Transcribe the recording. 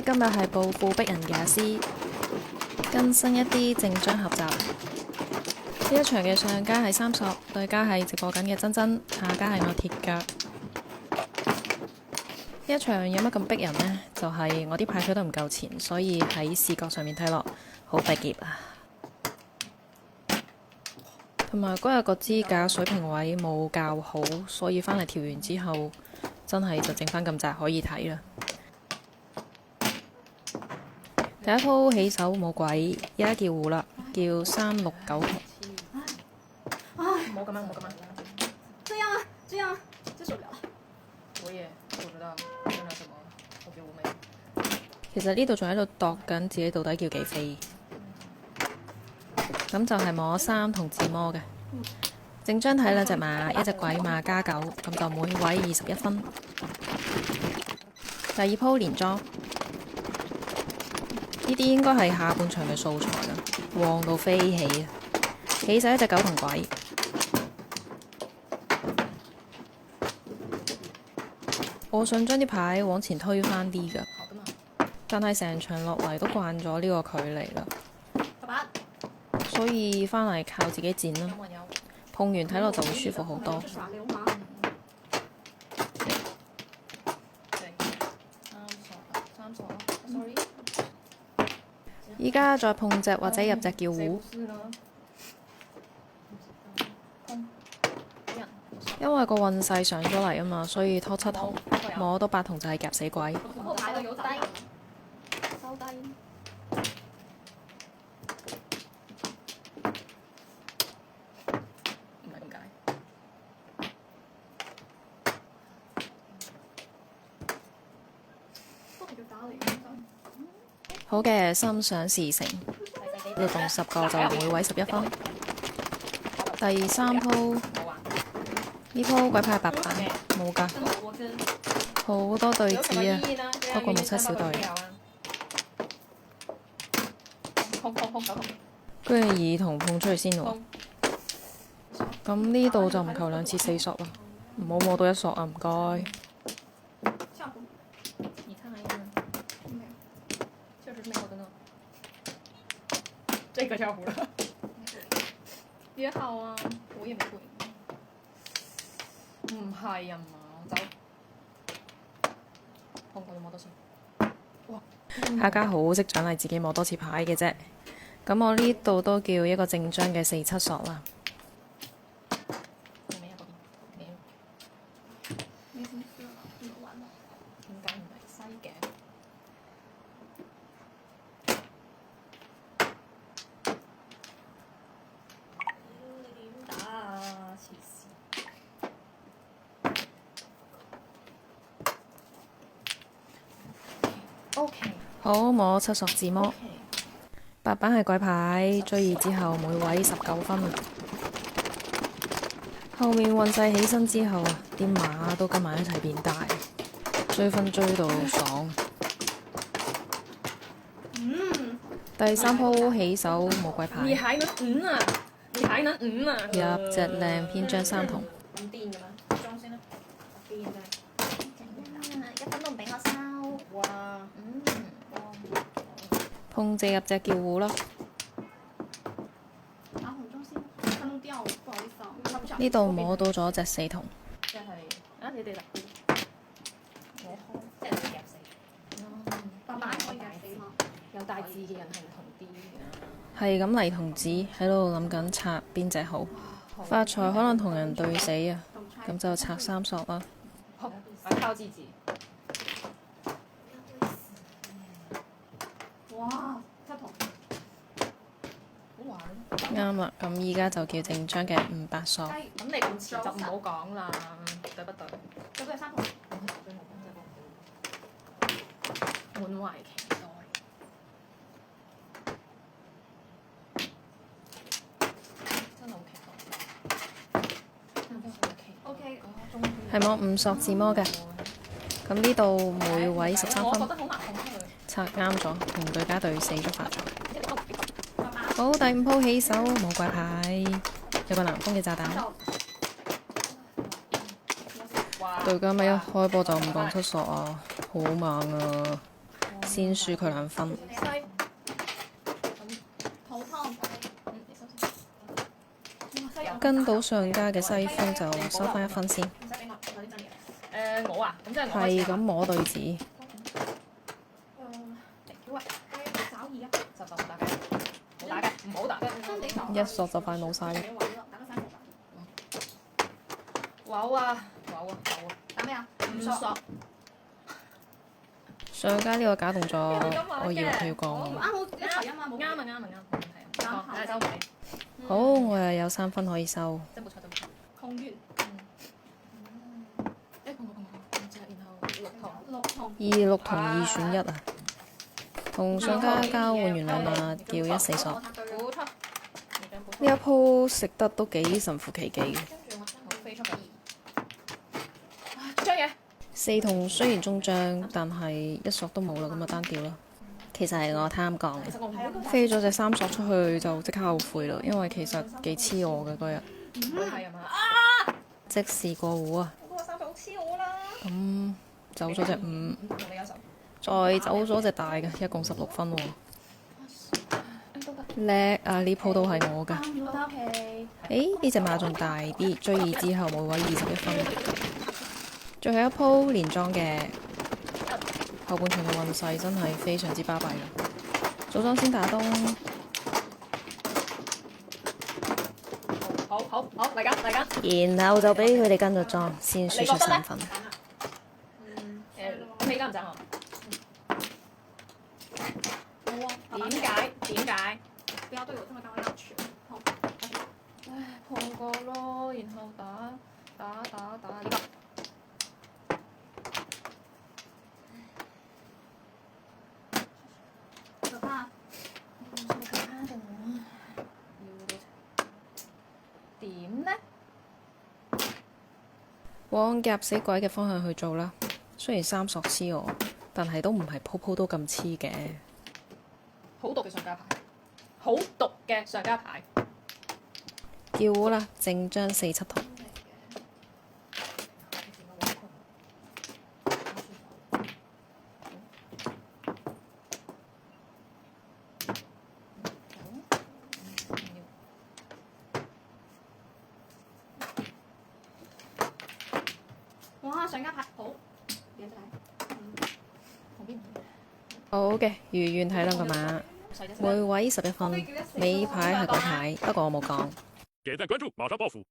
今日係暴富逼人嘅阿師，更新一啲正章合集。呢一場嘅上家係三索，對家係直播緊嘅珍珍，下家係我鐵腳。呢一場有乜咁逼人呢？就係我啲牌推得唔夠前，所以喺視覺上面睇落好逼傑啊！同埋嗰日個支架水平位冇較好，所以返嚟調完之後，真係就剩返咁窄可以睇啦。第一鋪起手冇鬼，依家叫胡啦，叫369同。冇咁樣，冇咁樣。這樣啊，這樣啊，真受不了了。我也不知道用了什麼，我覺得我沒。其實呢度仲喺度度緊自己到底叫幾飛。咁就係摸3同自摸嘅。正章睇2隻馬，一隻鬼馬加9，咁就每位21分。第二鋪連莊，呢啲應該係下半場嘅素材啦，旺到飛起啊！起晒一隻9同鬼。我想將啲牌往前推返啲㗎，但係成場落嚟都慣咗呢個距離啦，所以返嚟靠自己剪啦。碰完睇落就會舒服好多。依家再碰隻或者入隻叫胡，因為個運勢上咗嚟啊嘛，所以拖7同，摸到8同就係夾死鬼。好嘅，心想事成，活動10個就每位11分。第三鋪，呢鋪鬼牌8板冇㗎，好多對子啊，不過冇7小對。居然2同碰出去先喎，咁呢度就唔求2次4索啦，唔好摸到1索啊，唔該。這個跳胡了，約好啊，我也沒回。唔係啊嘛，走。碰過就摸多次。哇！下家好識獎勵自己摸多次牌嘅啫，咁我呢度都叫一個正章嘅4、7索啦。好，摸7索自摸。8板係鬼牌，追二之後每位19分。後面運勢起身之後啊，啲馬都跟埋一齊變大，追分追到爽。第三鋪起手冇鬼牌。你還能啊？你還能啊？入隻靚篇章3同。咁癲嘅咩？裝先啦，癲真係。1分都唔俾我收。哇！碰借入隻叫胡啦。呢度摸到咗隻4同。即係啊！你哋立啲，我開，即係你夾死。8板可以夾死嗎？有大字嘅人係唔同啲嘅。係咁黎童子喺度諗緊拆邊隻好，發財可能同人對死啊，咁就拆3索啦。好，靠自己。哇！7同，好玩。啱啦，咁依家就叫正章嘅5、8索。咁你咁遲就唔好講啦，對不對？咁都係3同。滿懷期待。真係好期待。OK。係摸5索自摸嘅，咁呢度每位13分。我覺得好難控制佢。拆啱咗，同對家對死咗發財。好，第5鋪起手冇鬼牌，有個南風嘅炸彈。對家咪一開波就5磅7索啊，好猛啊！先輸佢2分。西。普通。你收先。跟到上家嘅西風就收翻1分先。唔使俾我，有啲真嘢。我啊，咁即係我開係始咁摸對子，喂，找二啊！就打嘅，冇打嘅，唔好打嘅。一索就快冇晒啦。打個3伏吧。wow啊！打咩啊？唔索。上家呢個假動作，我以為佢要啱降。好一齊啊嘛，冇啱啊！係啊，睇下收尾。好，我又有3分可以收。真冇錯，真冇錯。空完。然後六筒。 2、6同2選1啊！同上家交換完禮物，叫1、4索。補出。呢一鋪食得都幾神乎其技嘅。飛出去。張嘢。 4筒雖然中將，但係1索都冇啦，咁就單調啦。其實係我貪降其實我唔係飛咗隻3索出去就即刻後悔啦，因為其實幾黐我嘅嗰日，係啊嘛。即時過戶啊！嗰個3索好黐我啦。咁走咗隻5，同你有仇。再走咗隻大嘅，一共16分喎。叻啊！呢鋪都係我㗎。要翻屋企。誒呢隻馬仲大啲，追2之後每位21分。最後一鋪連莊嘅後半場嘅運勢真係非常之巴閉啦！組裝先打東，好，嚟緊。然後就俾佢哋跟咗莊，先輸出3分。咁你而家唔爭我？冇啊。點解？不要對我這麼高要求。好。唉，碰過咯，然後打，呢個。可怕。點呢？往夾死鬼嘅方向去做啦。雖然3索黐我，但係都唔係鋪鋪都咁黐嘅。好毒嘅上家牌。好毒嘅上家牌。叫好啦，正將4、7筒。哇！上家牌好。嘢好嘅，如願睇2個馬，每位11分。尾牌係個牌，不過我冇講。點讚關注，馬上報府。